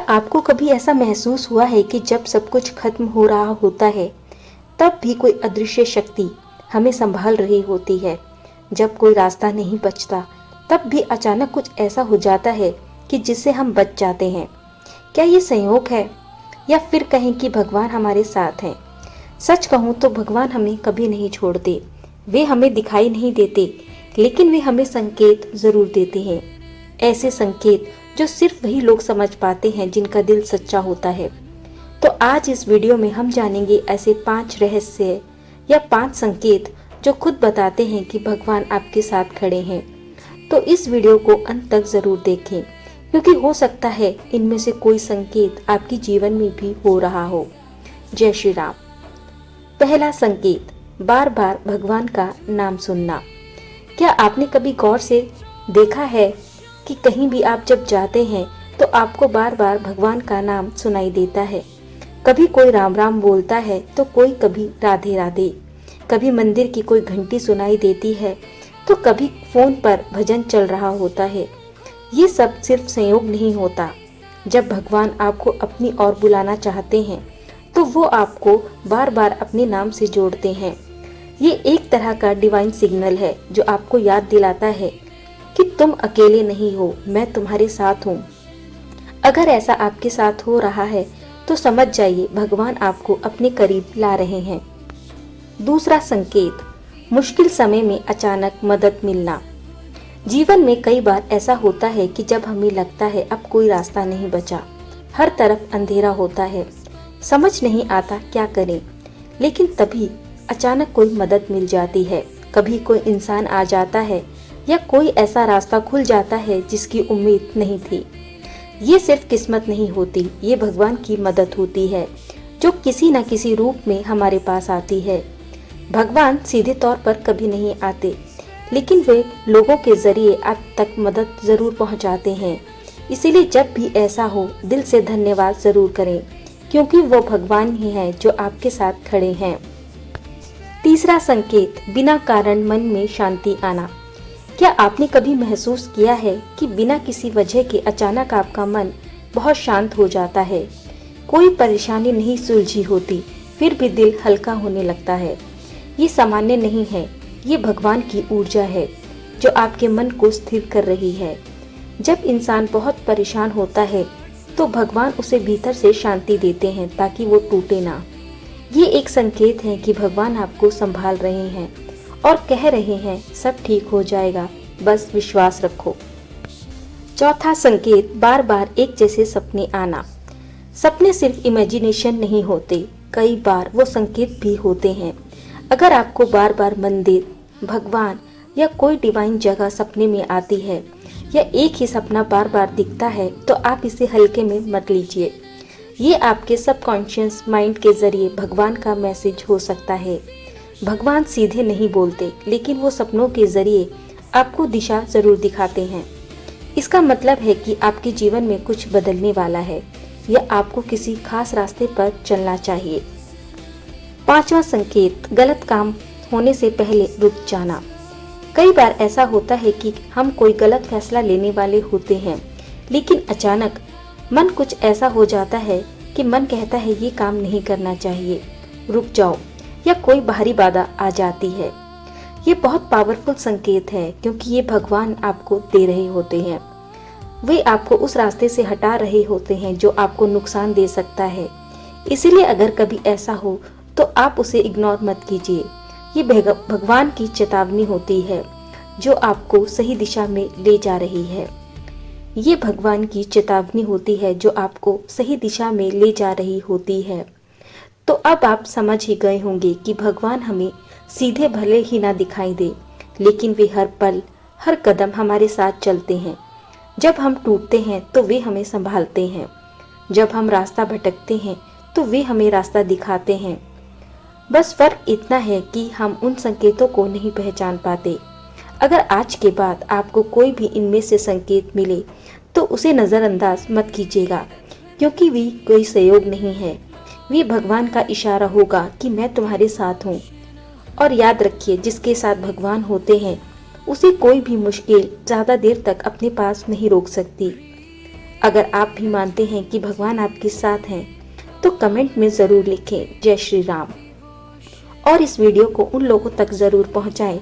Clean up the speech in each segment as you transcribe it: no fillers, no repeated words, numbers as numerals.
आपको कभी ऐसा महसूस हुआ है कि जब सब कुछ खत्म हो रहा होता है, तब भी कोई अदृश्य शक्ति हमें संभाल रही होती है? जब कोई रास्ता नहीं बचता, तब भी अचानक कुछ ऐसा हो जाता है कि जिससे हम बच जाते हैं। क्या ये संयोग है या फिर कहें कि भगवान हमारे साथ हैं? सच कहूँ तो भगवान हमें कभी नहीं छोड़ते। वे हमें दिखाई नहीं देते, लेकिन वे हमें संकेत जरूर देते हैं। ऐसे संकेत जो सिर्फ वही लोग समझ पाते हैं जिनका दिल सच्चा होता है। तो आज इस वीडियो में हम जानेंगे ऐसे 5 रहस्य या 5 संकेत जो खुद बताते हैं कि भगवान आपके साथ खड़े हैं। तो इस वीडियो को अंत तक जरूर देखें, क्योंकि हो सकता है इनमें से कोई संकेत आपके जीवन में भी हो रहा हो। जय श्री राम। पहला संकेत, बार बार भगवान का नाम सुनना। क्या आपने कभी गौर से देखा है कि कहीं भी आप जब जाते हैं तो आपको बार बार भगवान का नाम सुनाई देता है? कभी कोई राम राम बोलता है तो कोई कभी राधे राधे, कभी मंदिर की कोई घंटी सुनाई देती है तो कभी फोन पर भजन चल रहा होता है। ये सब सिर्फ संयोग नहीं होता। जब भगवान आपको अपनी ओर बुलाना चाहते हैं तो वो आपको बार बार अपने नाम से जोड़ते हैं। ये एक तरह का डिवाइन सिग्नल है जो आपको याद दिलाता है कि तुम अकेले नहीं हो, मैं तुम्हारे साथ हूँ। अगर ऐसा आपके साथ हो रहा है तो समझ जाइए भगवान आपको अपने करीब ला रहे हैं। दूसरा संकेत, मुश्किल समय में अचानक मदद मिलना। जीवन में कई बार ऐसा होता है कि जब हमें लगता है अब कोई रास्ता नहीं बचा, हर तरफ अंधेरा होता है, समझ नहीं आता क्या करें, लेकिन तभी अचानक कोई मदद मिल जाती है। कभी कोई इंसान आ जाता है या कोई ऐसा रास्ता खुल जाता है जिसकी उम्मीद नहीं थी। ये सिर्फ किस्मत नहीं होती, ये भगवान की मदद होती है जो किसी न किसी रूप में हमारे पास आती है। भगवान सीधे तौर पर कभी नहीं आते, लेकिन वे लोगों के जरिए आप तक मदद जरूर पहुंचाते हैं। इसीलिए जब भी ऐसा हो, दिल से धन्यवाद जरूर करें, क्योंकि वो भगवान ही हैं जो आपके साथ खड़े हैं। तीसरा संकेत, बिना कारण मन में शांति आना। क्या आपने कभी महसूस किया है कि बिना किसी वजह के अचानक आपका मन बहुत शांत हो जाता है? कोई परेशानी नहीं सुलझी होती, फिर भी दिल हल्का होने लगता है। ये सामान्य नहीं है, ये भगवान की ऊर्जा है जो आपके मन को स्थिर कर रही है। जब इंसान बहुत परेशान होता है तो भगवान उसे भीतर से शांति देते हैं ताकि वो टूटे ना। ये एक संकेत है कि भगवान आपको संभाल रहे हैं और कह रहे हैं सब ठीक हो जाएगा, बस विश्वास रखो। चौथा संकेत, बार बार एक जैसे सपने आना। सपने सिर्फ इमेजिनेशन नहीं होते, कई बार वो संकेत भी होते हैं। अगर आपको बार बार मंदिर, भगवान या कोई डिवाइन जगह सपने में आती है या एक ही सपना बार बार दिखता है तो आप इसे हल्के में मत लीजिए। ये आपके सबकॉन्शियस माइंड के जरिए भगवान का मैसेज हो सकता है। भगवान सीधे नहीं बोलते, लेकिन वो सपनों के जरिए आपको दिशा जरूर दिखाते हैं। इसका मतलब है कि आपके जीवन में कुछ बदलने वाला है या आपको किसी खास रास्ते पर चलना चाहिए। पांचवा संकेत, गलत काम होने से पहले रुक जाना। कई बार ऐसा होता है कि हम कोई गलत फैसला लेने वाले होते हैं, लेकिन अचानक मन कुछ ऐसा हो जाता है कि मन कहता है ये काम नहीं करना चाहिए, रुक जाओ, या कोई बाहरी बाधा आ जाती है। ये बहुत पावरफुल संकेत है, क्योंकि ये भगवान आपको दे रहे होते हैं। वे आपको उस रास्ते से हटा रहे होते हैं जो आपको नुकसान दे सकता है। इसीलिए अगर कभी ऐसा हो तो आप उसे इग्नोर मत कीजिए। ये भगवान की चेतावनी होती है जो आपको सही दिशा में ले जा रही है। ये भगवान की चेतावनी होती है जो आपको सही दिशा में ले जा रही होती है। तो अब आप समझ ही गए होंगे कि भगवान हमें सीधे भले ही ना दिखाई दे, लेकिन वे हर पल, हर कदम हमारे साथ चलते हैं। जब हम टूटते हैं तो वे हमें संभालते हैं, जब हम रास्ता भटकते हैं तो वे हमें रास्ता दिखाते हैं। बस फर्क इतना है कि हम उन संकेतों को नहीं पहचान पाते। अगर आज के बाद आपको कोई भी इनमें से संकेत मिले तो उसे नज़रअंदाज मत कीजिएगा, क्योंकि वे कोई संयोग नहीं है। वे भगवान का इशारा होगा कि मैं तुम्हारे साथ हूँ। और याद रखिए, जिसके साथ भगवान होते हैं उसे कोई भी मुश्किल ज़्यादा देर तक अपने पास नहीं रोक सकती। अगर आप भी मानते हैं कि भगवान आपके साथ हैं तो कमेंट में ज़रूर लिखें जय श्री राम, और इस वीडियो को उन लोगों तक ज़रूर पहुंचाएं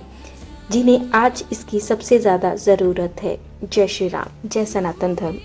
जिन्हें आज इसकी सबसे ज़्यादा ज़रूरत है। जय श्री राम, जय सनातन धर्म।